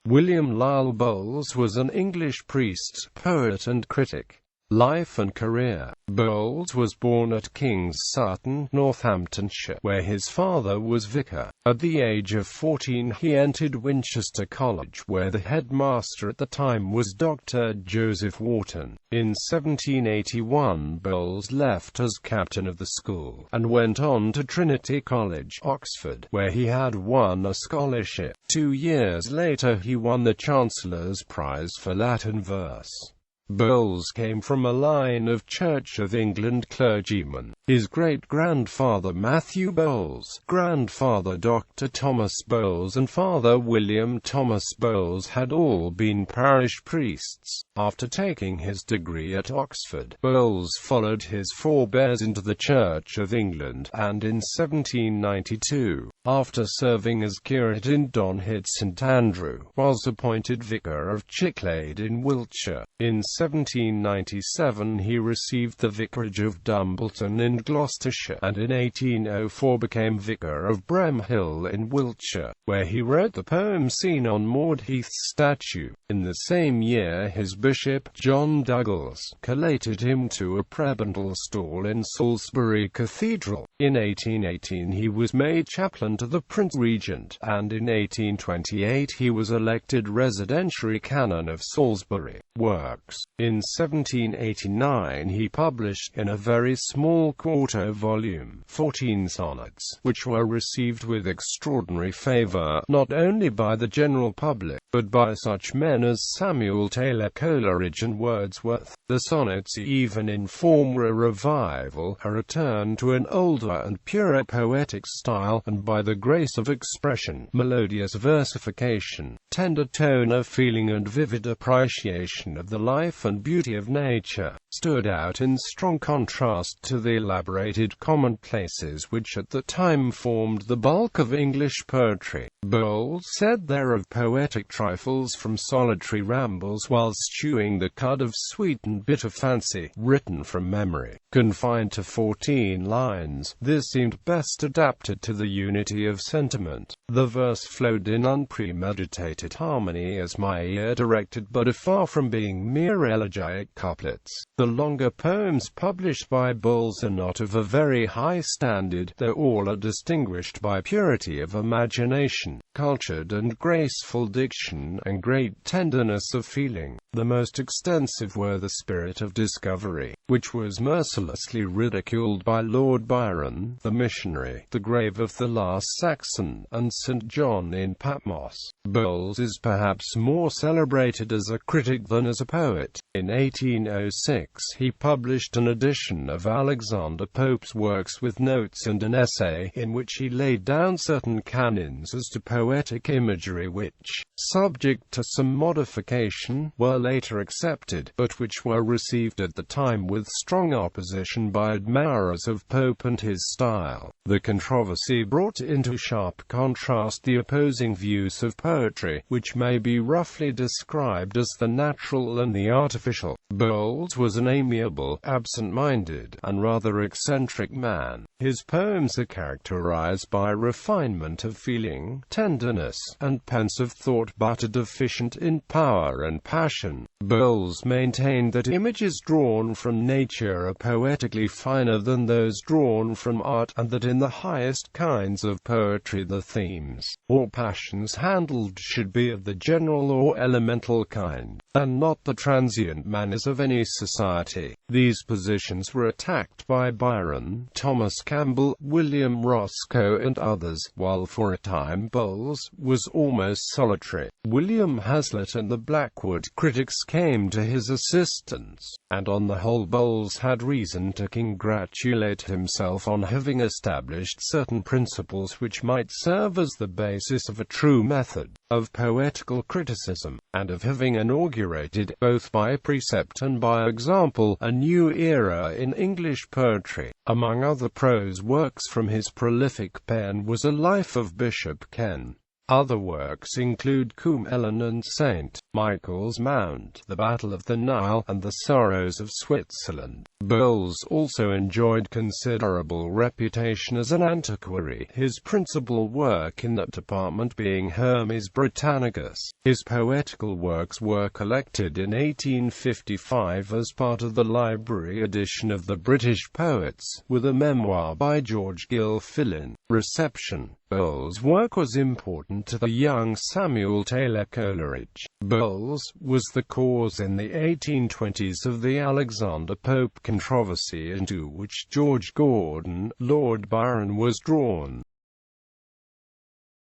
William Lisle Bowles was an English priest, poet and critic. Life and career. Bowles was born at King's Sutton, Northamptonshire, where his father was vicar. At the age of 14 he entered Winchester College, where the headmaster at the time was Dr. Joseph Wharton. In 1781 Bowles left as captain of the school, and went on to Trinity College, Oxford, where he had won a scholarship. 2 years later he won the Chancellor's Prize for Latin verse. Bowles came from a line of Church of England clergymen. His great-grandfather Matthew Bowles, grandfather Dr. Thomas Bowles and father William Thomas Bowles had all been parish priests. After taking his degree at Oxford, Bowles followed his forebears into the Church of England, and in 1792, after serving as curate in Donhead St Andrew, was appointed vicar of Chicklade in Wiltshire. In 1797 he received the vicarage of Dumbleton in Gloucestershire, and in 1804 became vicar of Bremhill in Wiltshire, where he wrote the poem seen on Maud Heath's statue. In the same year his bishop, John Douglas, collated him to a prebendal stall in Salisbury Cathedral. In 1818 he was made chaplain to the Prince Regent, and in 1828 he was elected residentiary canon of Salisbury. Works. In 1789 he published, in a very small quarto volume, 14 sonnets, which were received with extraordinary favour, not only by the general public, but by such men as Samuel Taylor Coleridge and Wordsworth. The sonnets even inform a revival, a return to an older and purer poetic style, and by the grace of expression, melodious versification, tender tone of feeling and vivid appreciation of the life and beauty of nature, stood out in strong contrast to the elaborated commonplaces which at the time formed the bulk of English poetry. Bowles said thereof poetic trifles from solitary rambles whilst chewing the cud of sweet and bitter fancy, written from memory, confined to 14 lines. This seemed best adapted to the unity of sentiment. The verse flowed in unpremeditated harmony as my ear directed, but far from being mere elegiac couplets. The longer poems published by Bowles are not of a very high standard, though all are distinguished by purity of imagination, cultured and graceful diction, and great tenderness of feeling. The most extensive were The Spirit of Discovery, which was mercilessly ridiculed by Lord Byron, The Missionary, The Grave of the Last Saxon, and St John in Patmos. Bowles is perhaps more celebrated as a critic than as a poet. In 1806 he published an edition of Alexander Pope's works with notes and an essay, in which he laid down certain canons as to poetic imagery which, subject to some modification, were later accepted, but which were received at the time with strong opposition by admirers of Pope and his style. The controversy brought into sharp contrast the opposing views of poetry, which may be roughly described as the natural and the artificial. Bowles was an amiable, absent-minded, and rather eccentric man. His poems are characterized by refinement of feeling, tenderness, and pensive thought, but are deficient in power and passion. Bowles maintained that images drawn from nature are poetically finer than those drawn from art, and that in the highest kinds of poetry the themes, or passions handled should be of the general or elemental kind, and not the transient manners of any society. These positions were attacked by Byron, Thomas Campbell, William Roscoe and others, while for a time Bowles was almost solitary. William Hazlitt and the Blackwood critics came to his assistance, and on the whole Bowles had reason to congratulate himself on having established certain principles which might serve as the basis of a true method of poetical criticism, and of having inaugurated, both by precept and by example, a new era in English poetry. Among other prose works from his prolific pen was a Life of Bishop Ken. Other works include Combe Ellen and St. Michael's Mount, The Battle of the Nile, and The Sorrows of Switzerland. Bowles also enjoyed considerable reputation as an antiquary, his principal work in that department being Hermes Britannicus. His poetical works were collected in 1855 as part of the library edition of the British Poets, with a memoir by George Gilfillan. Reception. Bowles' work was important to the young Samuel Taylor Coleridge. Bowles was the cause in the 1820s of the Alexander Pope controversy into which George Gordon, Lord Byron was drawn.